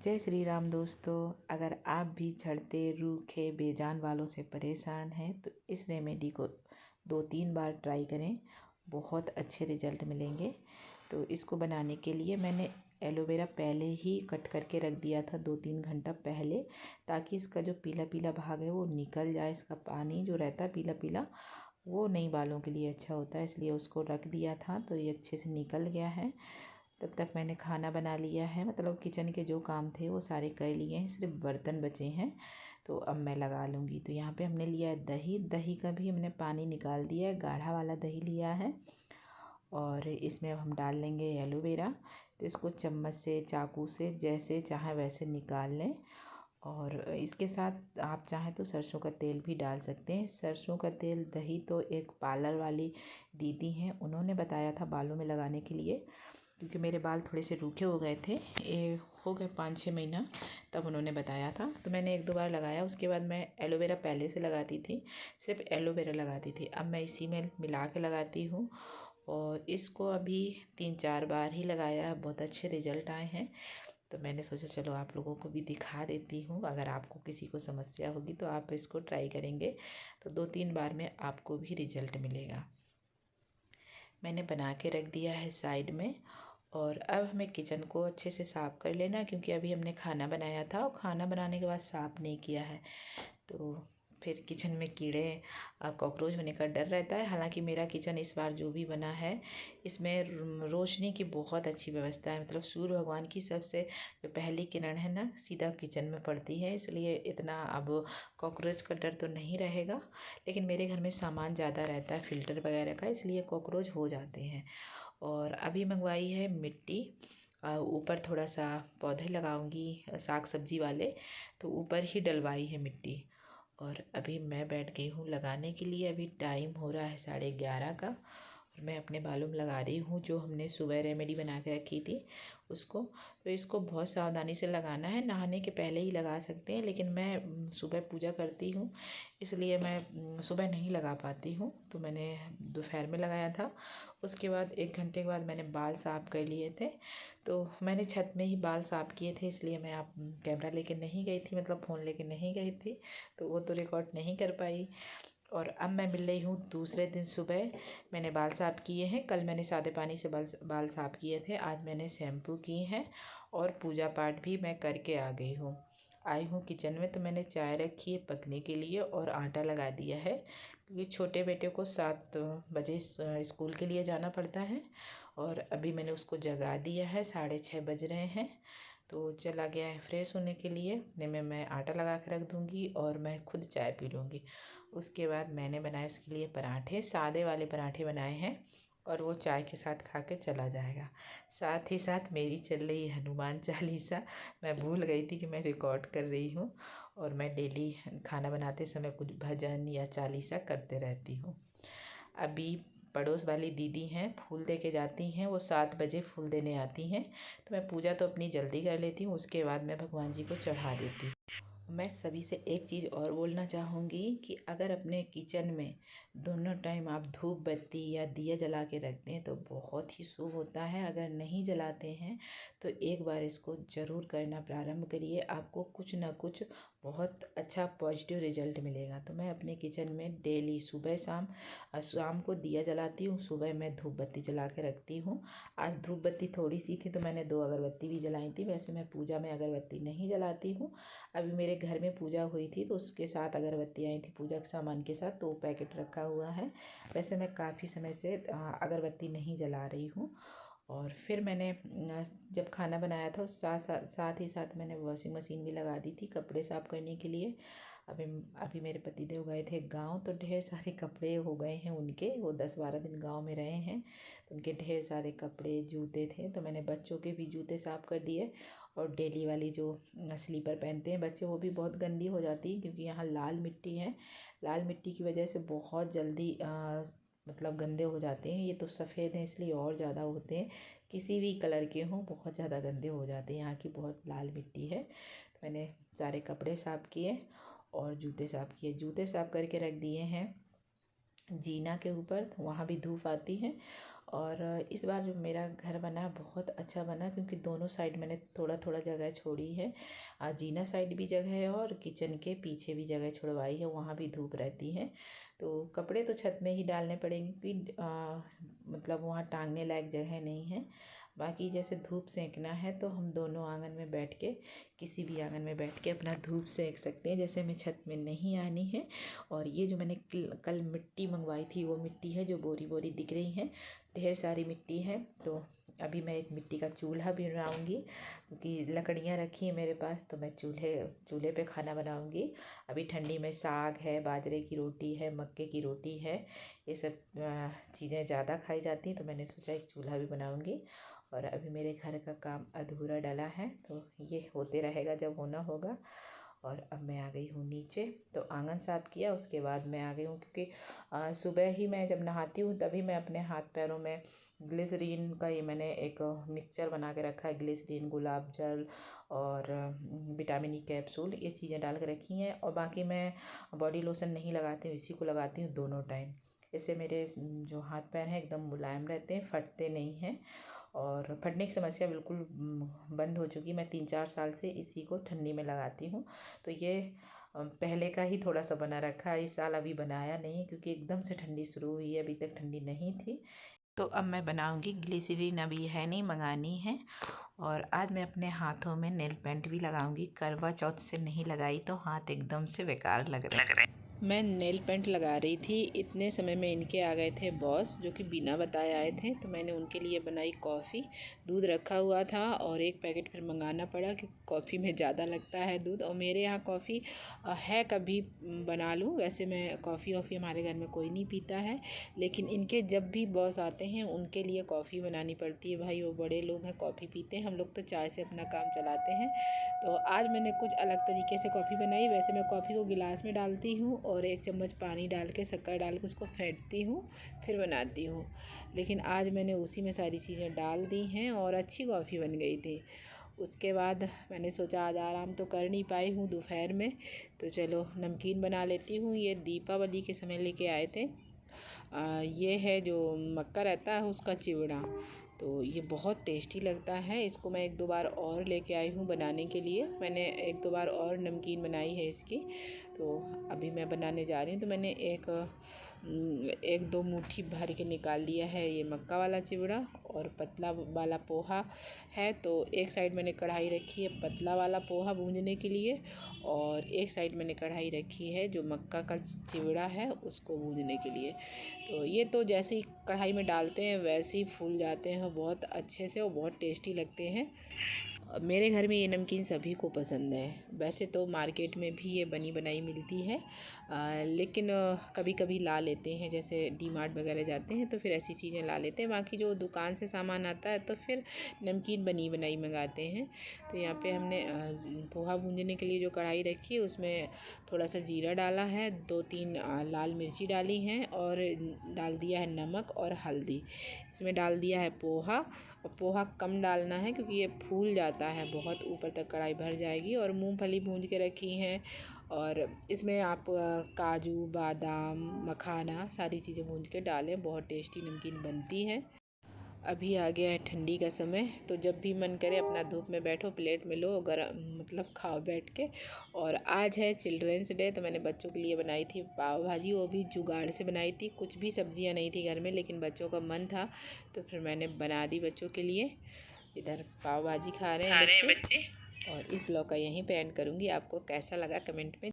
जय श्री राम दोस्तों। अगर आप भी झड़ते रूखे बेजान वालों से परेशान हैं तो इस रेमेडी को 2-3 बार ट्राई करें, बहुत अच्छे रिजल्ट मिलेंगे। तो इसको बनाने के लिए मैंने एलोवेरा पहले ही कट करके रख दिया था 2-3 घंटा पहले, ताकि इसका जो पीला पीला भाग है वो निकल जाए। इसका पानी जो रहता है पीला पीला वो नहीं बालों के लिए अच्छा होता है, इसलिए उसको रख दिया था। तो ये अच्छे से निकल गया है। तब तक मैंने खाना बना लिया है, मतलब किचन के जो काम थे वो सारे कर लिए हैं, सिर्फ बर्तन बचे हैं। तो अब मैं लगा लूँगी। तो यहाँ पे हमने लिया है दही। दही का भी हमने पानी निकाल दिया है, गाढ़ा वाला दही लिया है। और इसमें अब हम डाल लेंगे एलोवेरा। तो इसको चम्मच से चाकू से जैसे चाहे वैसे निकाल लें। और इसके साथ आप चाहें तो सरसों का तेल भी डाल सकते हैं। सरसों का तेल दही तो एक पार्लर वाली दीदी हैं, उन्होंने बताया था बालों में लगाने के लिए, क्योंकि मेरे बाल थोड़े से रूखे हो गए थे। ये हो गए 5-6 महीना, तब उन्होंने बताया था। तो मैंने 1-2 बार लगाया। उसके बाद मैं एलोवेरा पहले से लगाती थी, सिर्फ एलोवेरा लगाती थी। अब मैं इसी में मिला के लगाती हूँ। और इसको अभी 3-4 बार ही लगाया है, बहुत अच्छे रिजल्ट आए हैं। तो मैंने सोचा चलो आप लोगों को भी दिखा देती हूँ। अगर आपको किसी को समस्या होगी तो आप इसको ट्राई करेंगे तो 2-3 बार में आपको भी रिजल्ट मिलेगा। मैंने बना के रख दिया है साइड में। और अब हमें किचन को अच्छे से साफ़ कर लेना, क्योंकि अभी हमने खाना बनाया था और खाना बनाने के बाद साफ़ नहीं किया है तो फिर किचन में कीड़े कॉकरोच होने का डर रहता है। हालांकि मेरा किचन इस बार जो भी बना है इसमें रोशनी की बहुत अच्छी व्यवस्था है, मतलब सूर्य भगवान की सबसे जो पहली किरण है ना सीधा किचन में पड़ती है, इसलिए इतना अब कॉकरोच का डर तो नहीं रहेगा। लेकिन मेरे घर में सामान ज़्यादा रहता है फ़िल्टर वगैरह का, इसलिए कॉकरोच हो जाते हैं। और अभी मंगवाई है मिट्टी। ऊपर थोड़ा सा पौधे लगाऊंगी साग सब्जी वाले, तो ऊपर ही डलवाई है मिट्टी। और अभी मैं बैठ गई हूँ लगाने के लिए। अभी टाइम हो रहा है 11:30 का और मैं अपने बालों में लगा रही हूँ जो हमने सुबह रेमेडी बना के रखी थी उसको। तो इसको बहुत सावधानी से लगाना है, नहाने के पहले ही लगा सकते हैं, लेकिन मैं सुबह पूजा करती हूँ इसलिए मैं सुबह नहीं लगा पाती हूँ। तो मैंने दोपहर में लगाया था। उसके बाद 1 घंटे के बाद मैंने बाल साफ़ कर लिए थे। तो मैंने छत में ही बाल साफ़ किए थे, इसलिए मैं आप कैमरा लेके नहीं गई थी, मतलब फ़ोन लेके नहीं गई थी, तो वो तो रिकॉर्ड नहीं कर पाई। और अब मैं मिल रही हूँ दूसरे दिन सुबह। मैंने बाल साफ़ किए हैं, कल मैंने सादे पानी से बाल साफ़ किए थे, आज मैंने शैम्पू किए हैं और पूजा पाठ भी मैं करके आ गई हूँ। आई हूँ किचन में तो मैंने चाय रखी है पकने के लिए और आटा लगा दिया है, क्योंकि छोटे बेटे को 7 बजे स्कूल के लिए जाना पड़ता है। और अभी मैंने उसको जगा दिया है, 6:30 बज रहे हैं। तो चला गया है फ्रेश होने के लिए। इतने में मैं आटा लगा के रख दूँगी और मैं खुद चाय पी लूँगी। उसके बाद मैंने बनाए उसके लिए पराठे, सादे वाले पराठे बनाए हैं और वो चाय के साथ खा के चला जाएगा। साथ ही साथ मेरी चल रही है हनुमान चालीसा। मैं भूल गई थी कि मैं रिकॉर्ड कर रही हूँ और मैं डेली खाना बनाते समय कुछ भजन या चालीसा करते रहती हूँ। अभी पड़ोस वाली दीदी हैं, फूल दे के जाती हैं, वो 7 बजे फूल देने आती हैं। तो मैं पूजा तो अपनी जल्दी कर लेती हूँ, उसके बाद मैं भगवान जी को चढ़ा देती हूँ। मैं सभी से एक चीज़ और बोलना चाहूँगी कि अगर अपने किचन में दोनों टाइम आप धूप बत्ती या दिया जला के रखते हैं तो बहुत ही शुभ होता है। अगर नहीं जलाते हैं तो एक बार इसको ज़रूर करना प्रारंभ करिए, आपको कुछ ना कुछ बहुत अच्छा पॉजिटिव रिजल्ट मिलेगा। तो मैं अपने किचन में डेली सुबह शाम शाम को दिया जलाती हूँ, सुबह मैं धूप बत्ती जला के रखती हूँ। आज धूप बत्ती थोड़ी सी थी तो मैंने 2 अगरबत्ती भी जलाई थी। वैसे मैं पूजा में अगरबत्ती नहीं जलाती हूँ। अभी मेरे घर में पूजा हुई थी तो उसके साथ अगरबत्ती आई थी पूजा के सामान के साथ, तो वो पैकेट रखा हुआ है। वैसे मैं काफ़ी समय से अगरबत्ती नहीं जला रही हूँ। और फिर मैंने जब खाना बनाया था उस साथ ही साथ मैंने वॉशिंग मशीन भी लगा दी थी कपड़े साफ़ करने के लिए। अभी अभी मेरे पतिदेव गए थे गांव, तो ढेर सारे कपड़े हो गए हैं उनके, वो 10-12 दिन गांव में रहे हैं, तो उनके ढेर सारे कपड़े जूते थे, तो मैंने बच्चों के भी जूते साफ़ कर दिए। और डेली वाली जो स्लीपर पहनते हैं बच्चे वो भी बहुत गंदी हो जाती है, क्योंकि यहाँ लाल मिट्टी है। लाल मिट्टी की वजह से बहुत जल्दी मतलब गंदे हो जाते हैं। ये तो सफ़ेद हैं इसलिए और ज़्यादा होते हैं, किसी भी कलर के हों बहुत ज़्यादा गंदे हो जाते हैं। यहाँ की बहुत लाल मिट्टी है। तो मैंने सारे कपड़े साफ़ किए और जूते साफ़ किए। जूते साफ़ करके रख दिए हैं जीना के ऊपर, वहाँ भी धूप आती है। और इस बार जो मेरा घर बना बहुत अच्छा बना, क्योंकि दोनों साइड मैंने थोड़ा थोड़ा जगह छोड़ी है। जीना साइड भी जगह है और किचन के पीछे भी जगह छुड़वाई है, वहाँ भी धूप रहती है। तो कपड़े तो छत में ही डालने पड़ेंगे, क्योंकि मतलब वहाँ टांगने लायक जगह नहीं है। बाकी जैसे धूप सेंकना है तो हम दोनों आंगन में बैठ के, किसी भी आंगन में बैठ के अपना धूप सेंक सकते हैं। जैसे हमें छत में नहीं आनी है। और ये जो मैंने कल मिट्टी मंगवाई थी, वो मिट्टी है जो बोरी बोरी दिख रही है, ढेर सारी मिट्टी है। तो अभी मैं एक मिट्टी का चूल्हा भी बनाऊंगी, क्योंकि लकड़ियाँ रखी हैं मेरे पास, तो मैं चूल्हे पे खाना बनाऊंगी। अभी ठंडी में साग है, बाजरे की रोटी है, मक्के की रोटी है, ये सब चीज़ें ज़्यादा खाई जाती हैं, तो मैंने सोचा एक चूल्हा भी बनाऊंगी। और अभी मेरे घर का काम अधूरा डला है, तो ये होते रहेगा जब होना होगा। और अब मैं आ गई हूँ नीचे, तो आंगन साफ़ किया, उसके बाद मैं आ गई हूँ, क्योंकि सुबह ही मैं जब नहाती हूँ तभी मैं अपने हाथ पैरों में ग्लिसरीन का ये मैंने एक मिक्सचर बना के रखा है। ग्लिसरीन, गुलाब जल और विटामिन ई कैप्सूल, ये चीज़ें डाल के रखी हैं। और बाकी मैं बॉडी लोशन नहीं लगाती हूँ, इसी को लगाती हूँ दोनों टाइम। इससे मेरे जो हाथ पैर हैं एकदम मुलायम रहते हैं, फटते नहीं हैं। और फटने की समस्या बिल्कुल बंद हो चुकी। मैं 3-4 साल से इसी को ठंडी में लगाती हूँ। तो ये पहले का ही थोड़ा सा बना रखा है, इस साल अभी बनाया नहीं, क्योंकि एकदम से ठंडी शुरू हुई है, अभी तक ठंडी नहीं थी। तो अब मैं बनाऊंगी। ग्लिसरीन अभी है नहीं, मंगानी है। और आज मैं अपने हाथों में नेल पेंट भी लगाऊंगी। करवा चौथ से नहीं लगाई तो हाथ एकदम से बेकार लग रहे हैं। मैं नेल पेंट लगा रही थी, इतने समय में इनके आ गए थे बॉस, जो कि बिना बताए आए थे। तो मैंने उनके लिए बनाई कॉफ़ी। दूध रखा हुआ था और एक पैकेट फिर मंगाना पड़ा, कि कॉफ़ी में ज़्यादा लगता है दूध। और मेरे यहाँ कॉफ़ी है, कभी बना लूँ। वैसे मैं कॉफ़ी हमारे घर में कोई नहीं पीता है, लेकिन इनके जब भी बॉस आते हैं उनके लिए कॉफ़ी बनानी पड़ती है। भाई वो बड़े लोग हैं, कॉफ़ी पीते हैं, हम लोग तो चाय से अपना काम चलाते हैं। तो आज मैंने कुछ अलग तरीके से कॉफ़ी बनाई। वैसे मैं कॉफ़ी को गिलास में डालती हूँ और 1 चम्मच पानी डाल के, शक्कर डाल के उसको फेंटती हूँ, फिर बनाती हूँ। लेकिन आज मैंने उसी में सारी चीज़ें डाल दी हैं और अच्छी कॉफ़ी बन गई थी। उसके बाद मैंने सोचा आज आराम तो कर नहीं पाई हूँ दोपहर में, तो चलो नमकीन बना लेती हूँ। ये दीपावली के समय लेके आए थे। ये है जो मक्का रहता है उसका चिवड़ा, तो ये बहुत टेस्टी लगता है। इसको मैं 1-2 बार और लेके आई हूँ बनाने के लिए। मैंने 1-2 बार और नमकीन बनाई है इसकी। तो अभी मैं बनाने जा रही हूँ। तो मैंने 1-2 मुट्ठी भर के निकाल लिया है ये मक्का वाला चिवड़ा। और पतला वाला पोहा है, तो एक साइड मैंने कढ़ाई रखी है पतला वाला पोहा भूनने के लिए, और एक साइड मैंने कढ़ाई रखी है जो मक्का का चिवड़ा है उसको भूनने के लिए। तो ये तो जैसे ही कढ़ाई में डालते हैं वैसे ही फूल जाते हैं, बहुत अच्छे से, और बहुत टेस्टी लगते हैं। मेरे घर में ये नमकीन सभी को पसंद है। वैसे तो मार्केट में भी ये बनी बनाई मिलती है, लेकिन कभी कभी ला लेते हैं, जैसे डी मार्ट वगैरह जाते हैं तो फिर ऐसी चीज़ें ला लेते हैं। बाकी जो दुकान से सामान आता है तो फिर नमकीन बनी बनाई मंगाते हैं। तो यहाँ पे हमने पोहा भूनने के लिए जो कढ़ाई रखी है उसमें थोड़ा सा जीरा डाला है, 2-3 लाल मिर्ची डाली हैं, और डाल दिया है नमक और हल्दी। इसमें डाल दिया है पोहा, और पोहा कम डालना है क्योंकि ये फूल जाता है बहुत, ऊपर तक कढ़ाई भर जाएगी। और मूंगफली भून के रखी हैं, और इसमें आप काजू, बादाम, मखाना सारी चीज़ें भून के डालें, बहुत टेस्टी नमकीन बनती है। अभी आ गया है ठंडी का समय, तो जब भी मन करे अपना धूप में बैठो, प्लेट में लो, गरम मतलब खाओ बैठ के। और आज है चिल्ड्रंस डे, तो मैंने बच्चों के लिए बनाई थी पाव भाजी, वो भी जुगाड़ से बनाई थी। कुछ भी सब्जियां नहीं थी घर में, लेकिन बच्चों का मन था तो फिर मैंने बना दी बच्चों के लिए। इधर पाव भाजी खा रहे हैं बच्चे। और इस ब्लॉग का यहीं पे एंड करूँगी। आपको कैसा लगा कमेंट में